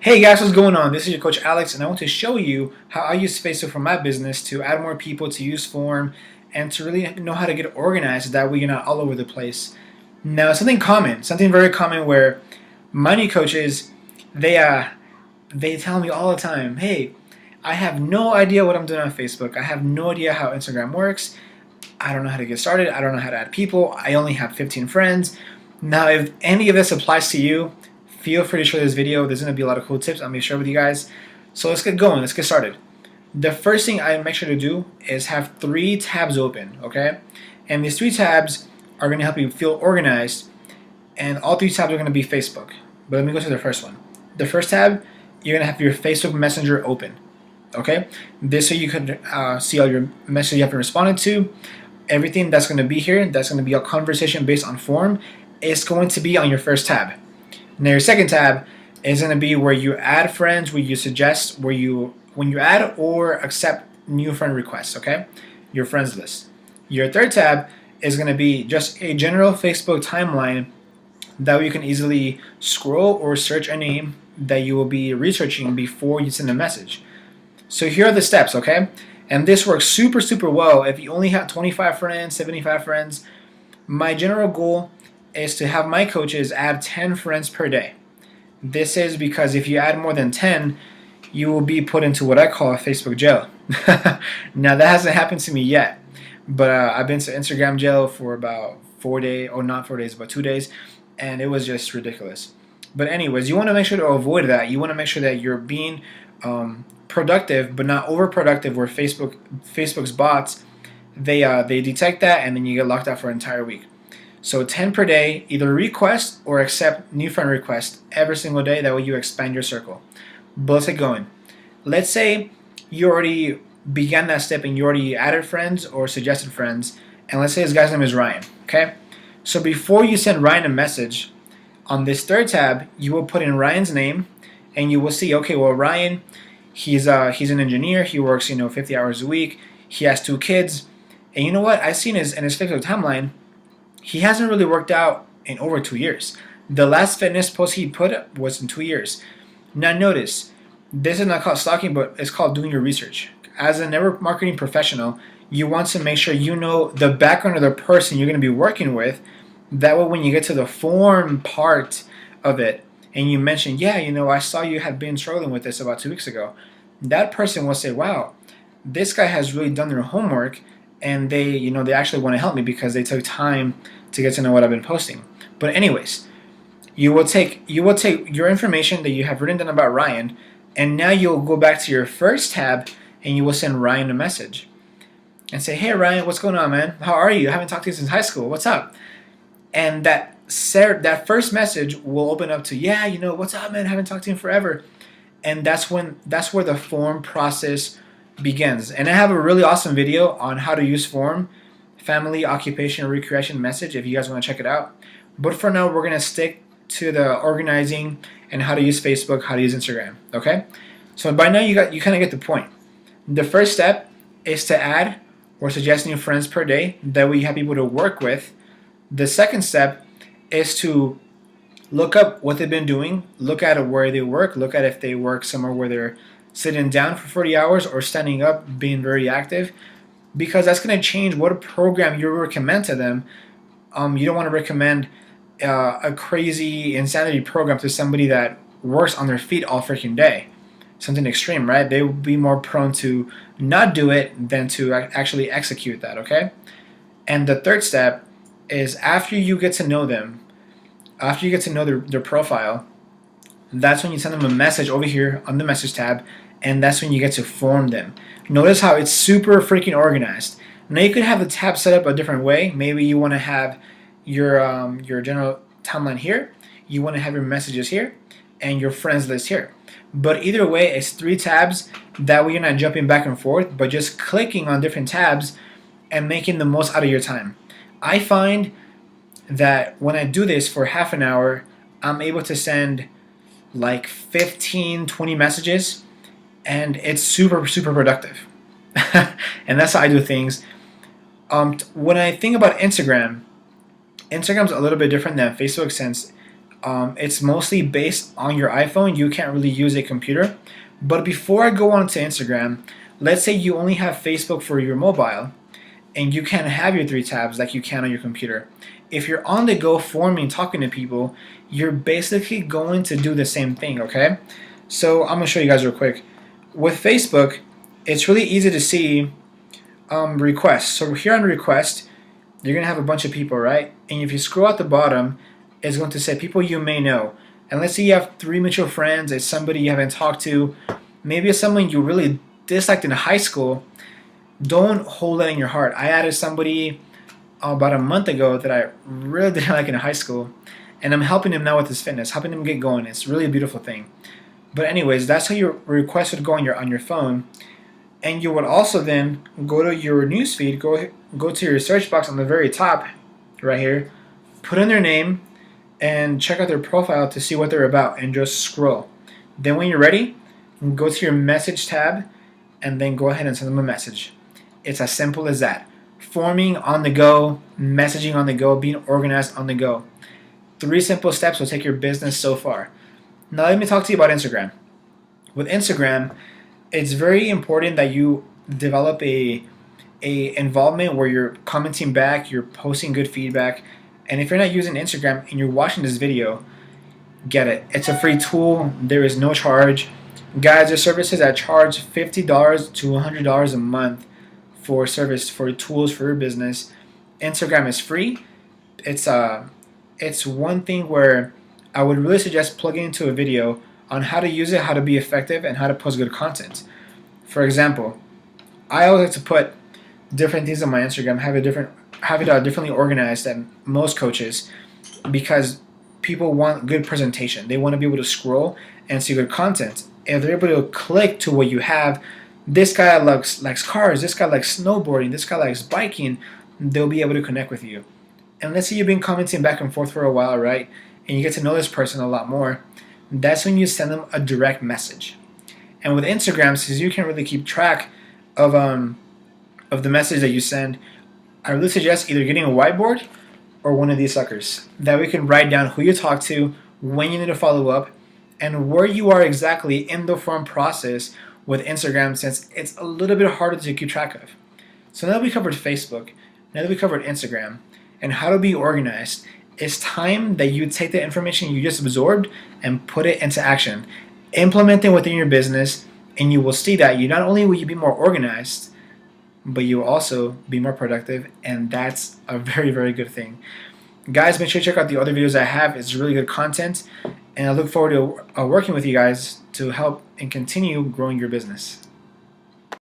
Hey guys, what's going on? This is your coach Alex, and I want to show you how I use Facebook for my business to add more people, to use form, and to really know how to get organized. That way, you're not all over the place. Now, something very common, where my new coaches, they tell me all the time, "Hey, I have no idea what I'm doing on Facebook. I have no idea how Instagram works. I don't know how to get started. I don't know how to add people. I only have 15 friends." Now, if any of this applies to you, feel free to share this video. There's going to be a lot of cool tips I'm going to share with you guys. So let's get going. Let's get started. The first thing I make sure to do is have 3 tabs open, okay? And these 3 tabs are going to help you feel organized, and all 3 tabs are going to be Facebook. But let me go to the first one. The first tab, you're going to have your Facebook Messenger open, okay? This so you can see all your messages you haven't responded to. Everything that's going to be here, that's going to be a conversation based on form, is going to be on your first tab. Now your second tab is going to be where you add friends, where you suggest, when you add or accept new friend requests, okay? Your friends list. Your third tab is going to be just a general Facebook timeline that way you can easily scroll or search a name that you will be researching before you send a message. So here are the steps, okay? And this works super, super well if you only have 25 friends, 75 friends. My general goal is to have my coaches add 10 friends per day. This is because if you add more than 10, you will be put into what I call a Facebook jail. Now that hasn't happened to me yet, but I've been to Instagram jail for about 4 days, or not 4 days, but 2 days, and it was just ridiculous. But anyways, you want to make sure to avoid that. You want to make sure that you're being productive, but not overproductive, where Facebook's bots, they detect that, and then you get locked out for an entire week. So 10 per day, either request or accept new friend requests every single day. That way you expand your circle. But let's get going. Let's say you already began that step and you already added friends or suggested friends. And let's say this guy's name is Ryan, okay? So before you send Ryan a message, on this third tab, you will put in Ryan's name, and you will see, okay, well, Ryan, he's an engineer. He works, 50 hours a week. He has 2 kids. And you know what? I've seen in his Facebook timeline, he hasn't really worked out in over 2 years. The last fitness post he put up was in 2 years. Now notice, this is not called stalking, but it's called doing your research. As a network marketing professional, you want to make sure you know the background of the person you're going to be working with. That way when you get to the form part of it, and you mention, yeah, I saw you had been struggling with this about 2 weeks ago, that person will say, wow, this guy has really done their homework, and they actually want to help me because they took time to get to know what I've been posting. But anyways, you will take your information that you have written down about Ryan, and now you'll go back to your first tab and you will send Ryan a message and say, hey Ryan, what's going on, man? How are you? I haven't talked to you since high school. What's up? And that first message will open up to, yeah, what's up, man? I haven't talked to you in forever. And that's where the form process begins. And I have a really awesome video on how to use form, family, occupation, recreation message, if you guys want to check it out. But for now, we're going to stick to the organizing and how to use Facebook, how to use Instagram, okay? So by now you kind of get the point. The first step is to add or suggest new friends per day. That way you have people to work with. The second step is to look up what they've been doing, look at where they work, look at if they work somewhere where they're sitting down for 40 hours or standing up, being very active, because that's going to change what program you recommend to them. You don't want to recommend a crazy insanity program to somebody that works on their feet all freaking day. Something extreme, right? They will be more prone to not do it than to actually execute that, okay? And the third step is after you get to know them, after you get to know their profile, that's when you send them a message over here on the message tab, and that's when you get to form them. Notice how it's super freaking organized. Now you could have the tab set up a different way. Maybe you want to have your general timeline here, you want to have your messages here, and your friends list here. But either way, it's 3 tabs. That way you're not jumping back and forth, but just clicking on different tabs and making the most out of your time. I find that when I do this for half an hour, I'm able to send like 15, 20 messages, and it's super, super productive. And that's how I do things. When I think about Instagram's a little bit different than Facebook, since It's mostly based on your iPhone. You can't really use a computer. But before I go on to Instagram, let's say you only have Facebook for your mobile and you can't have your three tabs like you can on your computer. If you're on the go forming, talking to people, you're basically going to do the same thing, okay? So I'm gonna show you guys real quick. With Facebook, it's really easy to see requests. So here on request, you're gonna have a bunch of people, right? And if you scroll at the bottom, it's going to say people you may know. And let's say you have 3 mutual friends, it's somebody you haven't talked to, maybe it's someone you really disliked in high school. Don't hold that in your heart. I added somebody about a month ago that I really didn't like in high school, and I'm helping him now with his fitness, helping him get going. It's really a beautiful thing. But anyways, that's how your request would go on your phone, and you would also then go to your newsfeed, go to your search box on the very top, right here, put in their name, and check out their profile to see what they're about, and just scroll. Then when you're ready, go to your message tab, and then go ahead and send them a message. It's as simple as that. Forming on the go, messaging on the go, being organized on the go. 3 simple steps will take your business so far. Now let me talk to you about Instagram. With Instagram, it's very important that you develop a involvement where you're commenting back, you're posting good feedback. And if you're not using Instagram and you're watching this video, get it. It's a free tool. There is no charge. Guys, there's services that charge $50 to $100 a month for service, for tools for your business. Instagram is free. It's one thing where I would really suggest plugging into a video on how to use it, how to be effective, and how to post good content. For example, I always like to put different things on my Instagram, have it differently organized than most coaches, because people want good presentation. They want to be able to scroll and see good content. If they're able to click to what you have, this guy likes cars, this guy likes snowboarding, this guy likes biking, they'll be able to connect with you. And let's say you've been commenting back and forth for a while, right? And you get to know this person a lot more. That's when you send them a direct message. And with Instagram, since you can't really keep track of the message that you send, I really suggest either getting a whiteboard or one of these suckers. That way you can write down who you talk to, when you need to follow up, and where you are exactly in the form process with Instagram, since it's a little bit harder to keep track of. So now that we covered Facebook, now that we covered Instagram, and how to be organized, it's time that you take the information you just absorbed and put it into action. Implement it within your business, and you will see that you not only will you be more organized, but you will also be more productive, and that's a very, very good thing. Guys, make sure you check out the other videos I have. It's really good content, and I look forward to working with you guys to help and continue growing your business.